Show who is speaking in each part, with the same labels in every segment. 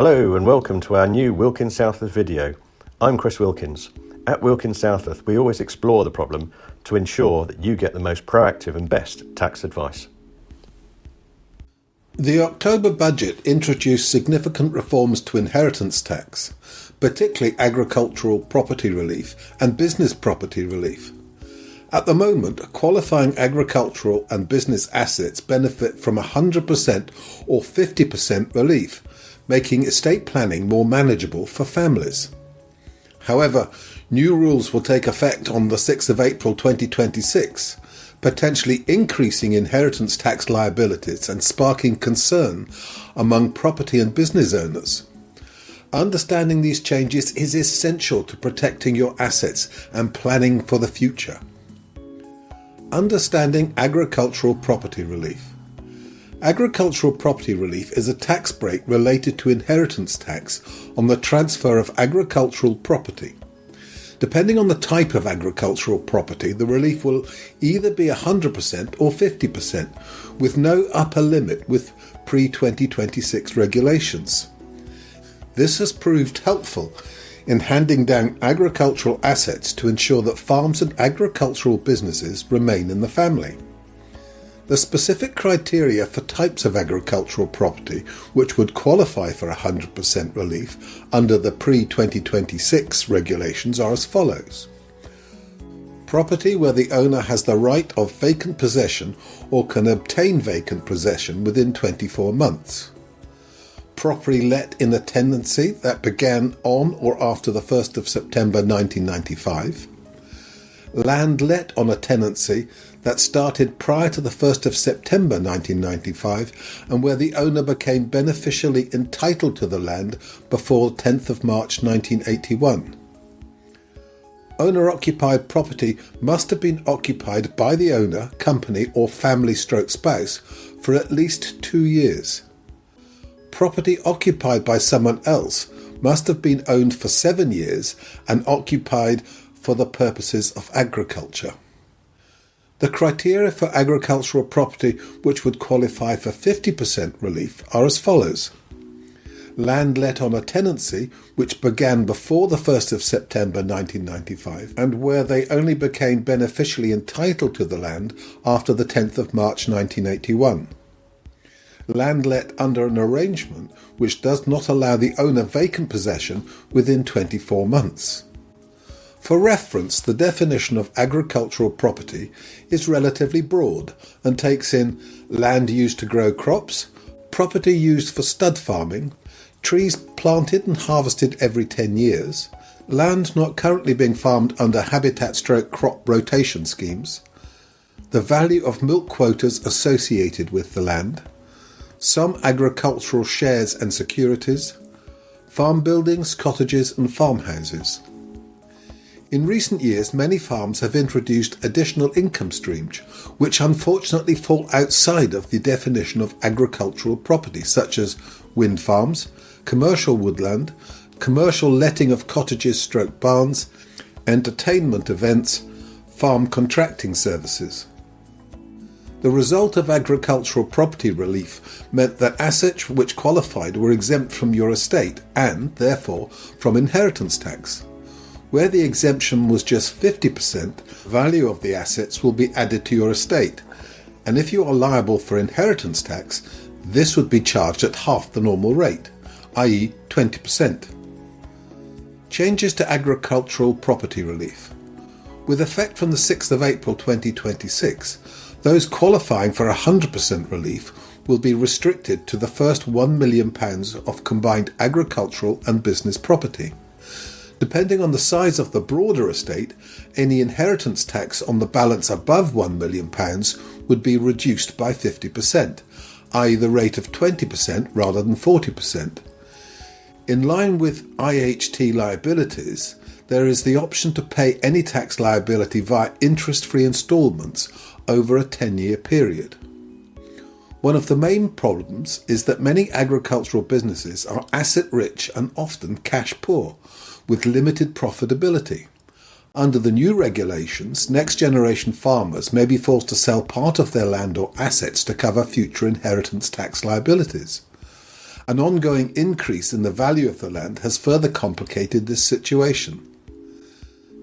Speaker 1: Hello and welcome to our new Wilkins Southworth video. I'm Chris Wilkins. At Wilkins Southworth, we always explore the problem to ensure that you get the most proactive and best tax advice.
Speaker 2: The October budget introduced significant reforms to inheritance tax, particularly agricultural property relief and business property relief. At the moment, qualifying agricultural and business assets benefit from 100% or 50% relief, making estate planning more manageable for families. However, new rules will take effect on the 6th of April 2026, potentially increasing inheritance tax liabilities and sparking concern among property and business owners. Understanding these changes is essential to protecting your assets and planning for the future. Understanding agricultural property relief. Agricultural property relief is a tax break related to inheritance tax on the transfer of agricultural property. Depending on the type of agricultural property, the relief will either be 100% or 50%, with no upper limit with pre-2026 regulations. This has proved helpful in handing down agricultural assets to ensure that farms and agricultural businesses remain in the family. The specific criteria for types of agricultural property which would qualify for 100% relief under the pre-2026 regulations are as follows. Property where the owner has the right of vacant possession or can obtain vacant possession within 24 months. Property let in a tenancy that began on or after the 1st of September 1995. Land let on a tenancy that started prior to the 1st of September 1995 and where the owner became beneficially entitled to the land before 10th of March 1981. Owner-occupied property must have been occupied by the owner, company or family/spouse for at least 2 years. Property occupied by someone else must have been owned for 7 years and occupied for the purposes of agriculture. The criteria for agricultural property which would qualify for 50% relief are as follows. Land let on a tenancy which began before the 1st of September 1995 and where they only became beneficially entitled to the land after the 10th of March 1981. Land let under an arrangement which does not allow the owner vacant possession within 24 months. For reference, the definition of agricultural property is relatively broad and takes in land used to grow crops, property used for stud farming, trees planted and harvested every 10 years, land not currently being farmed under habitat/crop rotation schemes, the value of milk quotas associated with the land, some agricultural shares and securities, farm buildings, cottages and farmhouses. In recent years, many farms have introduced additional income streams, which unfortunately fall outside of the definition of agricultural property, such as wind farms, commercial woodland, commercial letting of cottages/barns, entertainment events, farm contracting services. The result of agricultural property relief meant that assets which qualified were exempt from your estate and, therefore, from inheritance tax. Where the exemption was just 50%, the value of the assets will be added to your estate, and if you are liable for inheritance tax, this would be charged at half the normal rate, i.e. 20%. Changes to agricultural property relief. With effect from the 6th of April 2026, those qualifying for 100% relief will be restricted to the first £1 million of combined agricultural and business property. Depending on the size of the broader estate, any inheritance tax on the balance above £1 million would be reduced by 50%, i.e. the rate of 20% rather than 40%. In line with IHT liabilities, there is the option to pay any tax liability via interest-free instalments over a 10-year period. One of the main problems is that many agricultural businesses are asset-rich and often cash-poor, with limited profitability. Under the new regulations, next-generation farmers may be forced to sell part of their land or assets to cover future inheritance tax liabilities. An ongoing increase in the value of the land has further complicated this situation.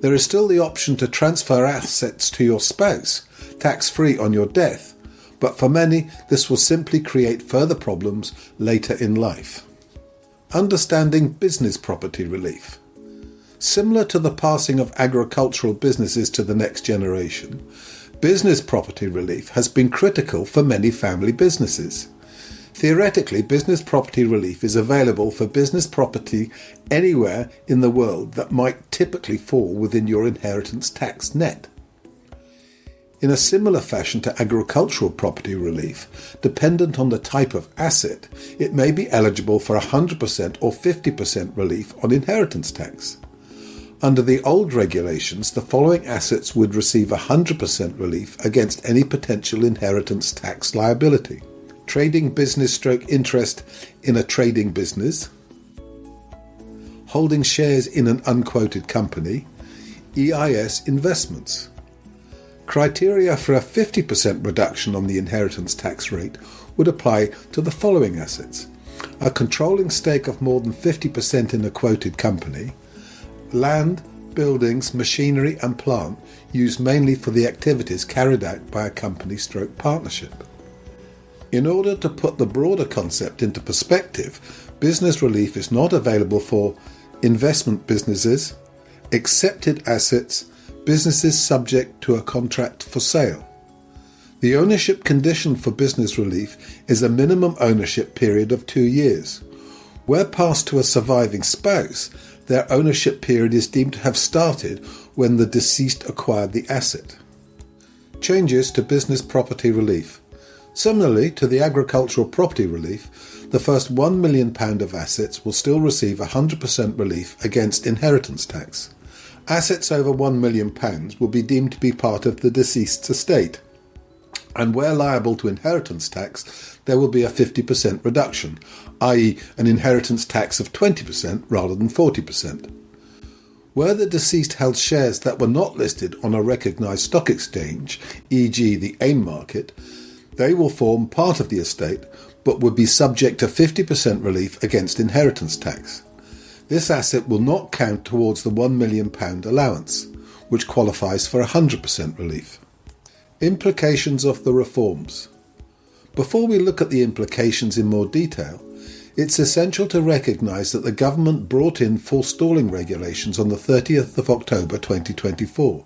Speaker 2: There is still the option to transfer assets to your spouse, tax-free on your death, but for many this will simply create further problems later in life. Understanding business property relief. Similar to the passing of agricultural businesses to the next generation, business property relief has been critical for many family businesses. Theoretically, business property relief is available for business property anywhere in the world that might typically fall within your inheritance tax net. In a similar fashion to agricultural property relief, dependent on the type of asset, it may be eligible for 100% or 50% relief on inheritance tax. Under the old regulations, the following assets would receive 100% relief against any potential inheritance tax liability: trading business / interest in a trading business, holding shares in an unquoted company, EIS investments. Criteria for a 50% reduction on the inheritance tax rate would apply to the following assets: a controlling stake of more than 50% in a quoted company, land, buildings, machinery and plant used mainly for the activities carried out by a company / partnership. In order to put the broader concept into perspective, business relief is not available for investment businesses, accepted assets, businesses subject to a contract for sale. The ownership condition for business relief is a minimum ownership period of 2 years. Where passed to a surviving spouse, their ownership period is deemed to have started when the deceased acquired the asset. Changes to business property relief. Similarly to the agricultural property relief, the first £1 million of assets will still receive 100% relief against inheritance tax. Assets over £1 million will be deemed to be part of the deceased's estate, and where liable to inheritance tax, there will be a 50% reduction, i.e. an inheritance tax of 20% rather than 40%. Where the deceased held shares that were not listed on a recognised stock exchange, e.g. the AIM market, they will form part of the estate but would be subject to 50% relief against inheritance tax. This asset will not count towards the £1 million allowance, which qualifies for 100% relief. Implications of the reforms. Before we look at the implications in more detail, it's essential to recognise that the government brought in forestalling regulations on the 30th of October 2024.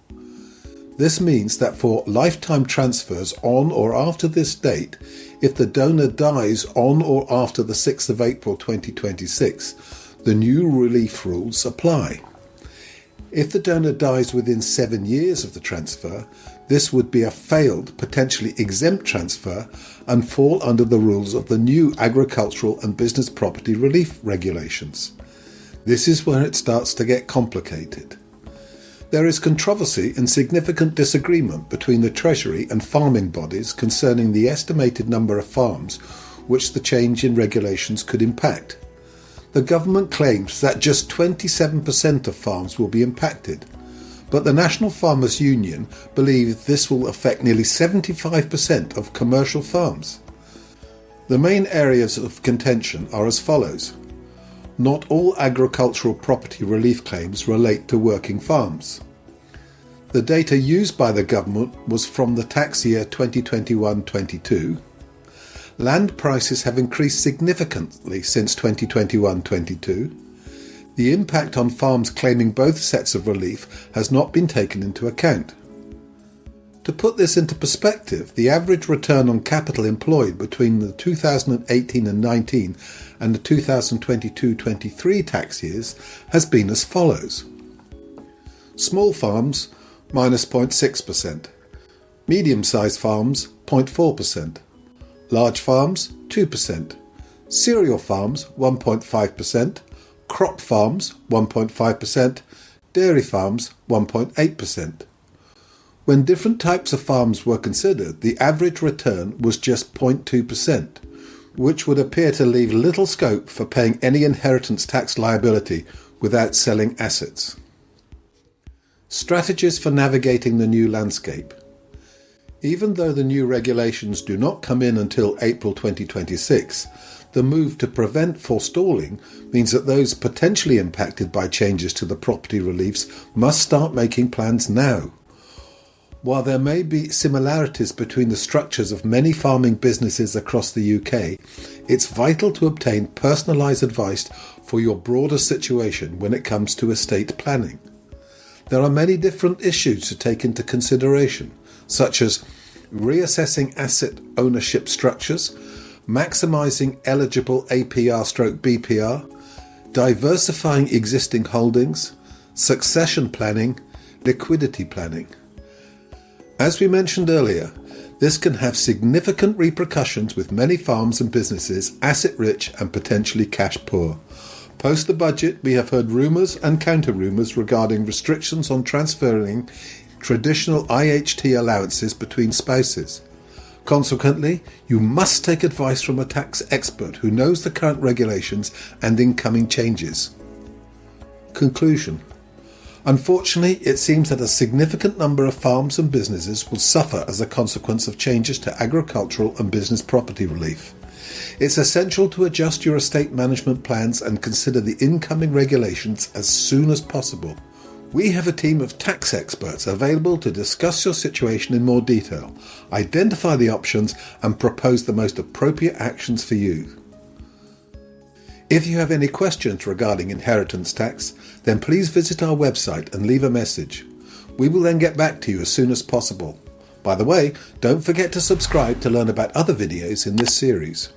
Speaker 2: This means that for lifetime transfers on or after this date, if the donor dies on or after the 6th of April 2026, the new relief rules apply. If the donor dies within 7 years of the transfer, this would be a failed, potentially exempt transfer and fall under the rules of the new agricultural and business property relief regulations. This is where it starts to get complicated. There is controversy and significant disagreement between the Treasury and farming bodies concerning the estimated number of farms which the change in regulations could impact. The government claims that just 27% of farms will be impacted, but the National Farmers Union believe this will affect nearly 75% of commercial farms. The main areas of contention are as follows. Not all agricultural property relief claims relate to working farms. The data used by the government was from the tax year 2021-22. Land prices have increased significantly since 2021-22. The impact on farms claiming both sets of relief has not been taken into account. To put this into perspective, the average return on capital employed between the 2018 and 19 and the 2022-23 tax years has been as follows. Small farms, minus 0.6%. Medium-sized farms, 0.4%. Large farms, 2%. Cereal farms, 1.5%. Crop farms, 1.5%. Dairy farms, 1.8%. When different types of farms were considered, the average return was just 0.2%, which would appear to leave little scope for paying any inheritance tax liability without selling assets. Strategies for navigating the new landscape. Even though the new regulations do not come in until April 2026, The move to prevent forestalling means that those potentially impacted by changes to the property reliefs must start making plans now. While there may be similarities between the structures of many farming businesses across the UK, it's vital to obtain personalised advice for your broader situation when it comes to estate planning. There are many different issues to take into consideration, such as reassessing asset ownership structures, maximising eligible APR/BPR, diversifying existing holdings, succession planning, liquidity planning. As we mentioned earlier, this can have significant repercussions with many farms and businesses asset-rich and potentially cash-poor. Post the budget, we have heard rumours and counter-rumours regarding restrictions on transferring traditional IHT allowances between spouses. Consequently, you must take advice from a tax expert who knows the current regulations and incoming changes. Conclusion. Unfortunately, it seems that a significant number of farms and businesses will suffer as a consequence of changes to agricultural and business property relief. It's essential to adjust your estate management plans and consider the incoming regulations as soon as possible. We have a team of tax experts available to discuss your situation in more detail, identify the options, and propose the most appropriate actions for you. If you have any questions regarding inheritance tax, then please visit our website and leave a message. We will then get back to you as soon as possible. By the way, don't forget to subscribe to learn about other videos in this series.